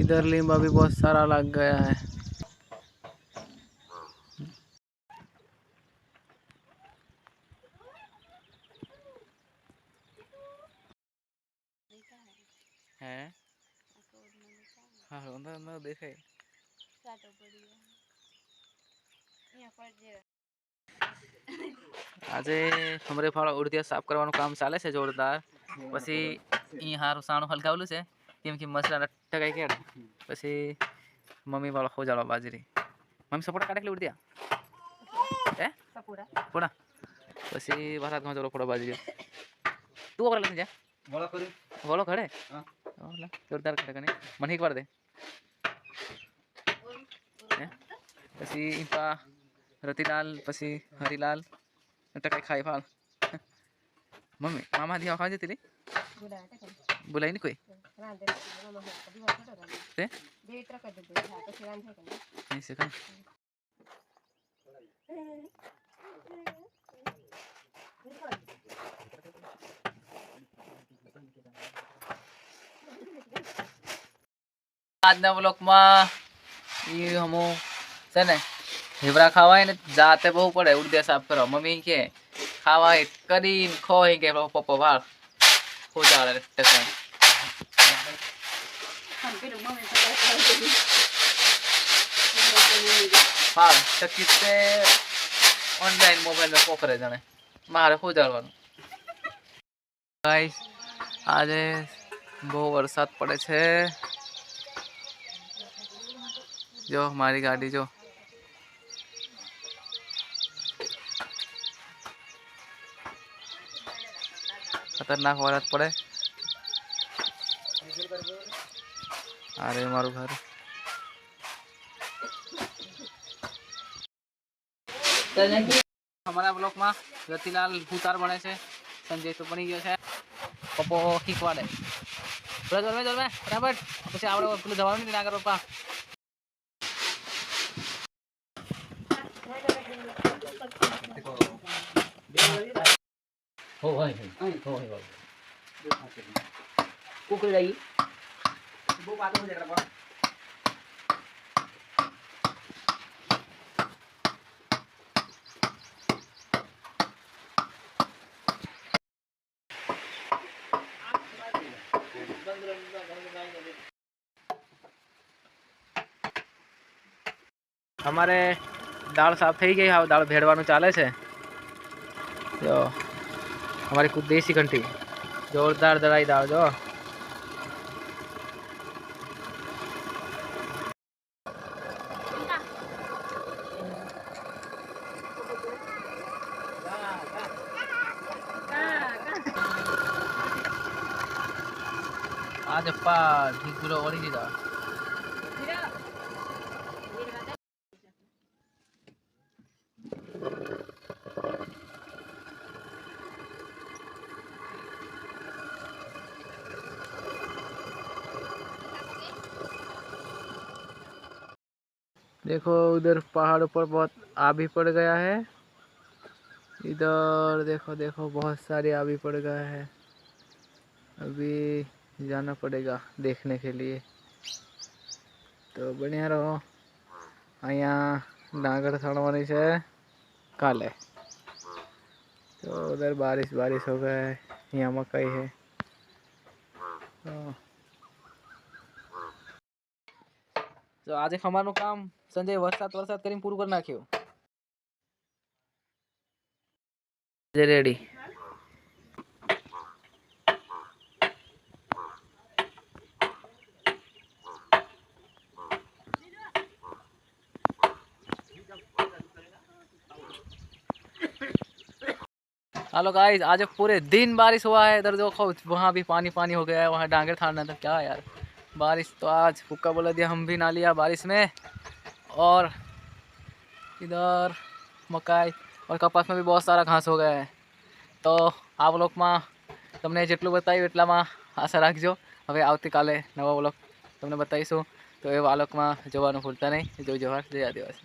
इधर लींबा भी बहुत सारा लग गया है। हैं? हाँ अंदर अंदर देखे। આજે हमरे फाड़ा उड़दिया साफ करवानुं काम चाले छे जोरदार। पछी ई हारू साणुं हलगावलुं छे केम के मसला टकाई गेड़ा। पछी मम्मी वाळो खोजाळो बाजरी। मम्मी सपोटा काढे के उड़दिया ए सपोटा पछी भारत में जोरो फोड़ो बाजरी तू ओकरा लेके जा बोलो खड़े हां ओला जोरदार खड़े कने मन एक बार दे पछी इपा रतिलाल पछी हरिलाल टकाई खाई फाल मम्मी मामा दिया खा जती रे बुलाई नहीं कोई ते नहीं से कन આજના બ્લોકમાં ઈ હમો છે ને હિવરા ખાવાય ને જાતે બહુ પડે ઉડદિયા સાફ કરો મમ્મી કે ખાવાય કરી ખોઈ કે પપ્પો વાળ ખોજાળે ટકા हाँ चक्की से ऑनलाइन मोबाइल में पोखरे जाने मारे खोजाड़वानुं गाइस आज बहुत वरसाद पड़े छे जो हमारी गाड़ी जो खतरनाक वरसाद पड़े। अरे मारू घर हमारा ब्लॉक में रतिलाल भूतार बने से संजय तो बनी गयो है पप्पो खींचवाड़े थोड़ा जोर में बराबर પછી આપણે પેલું જવાનું નહીં આગળ પપ્પા हो भाई हो भाई कुकरी लगी वो बात हो जाएगा बड़ा हमारे दाल साफ थी गई हाँ दाल भेड़वानुं चाले छे जो हमारी कुछ देसी घंटी जोरदार दड़ाई दाल जो आज अप्पा ठीक किलो वड़ी दीदा देखो उधर पहाड़ पर बहुत आभी पड़ गया है। इधर देखो देखो बहुत सारी आभी पड़ गया है। अभी जाना पड़ेगा देखने के लिए तो बढ़िया रहो। अहिया डांगर सड़वानी है काले तो उधर बारिश बारिश हो गया है। यहाँ मकई है तो आज हमारू काम संजय वरसाद वरसाद करीने पूરું कर नाख्યું रेडी हेलो गाइस आज पूरे दिन बारिश हुआ है। इधर देखो वहाँ भी पानी पानी हो गया है वहाँ डांगर थाड़ना था क्या यार बारिश तो आज फुक्का बोला दिया हम भी ना लिया बारिश में। और इधर मकाई और कपास में भी बहुत सारा घास हो गया है तो आ ब्लॉक में तमने जेटलुं बताव्युं એટલામાં आशा राखजो। हवे आवती काले नवा ब्लॉग तमने बताईशुं तो ए ब्लॉग में जोवानुं भूलता नहीं। जय जोहार जय आदिवासी।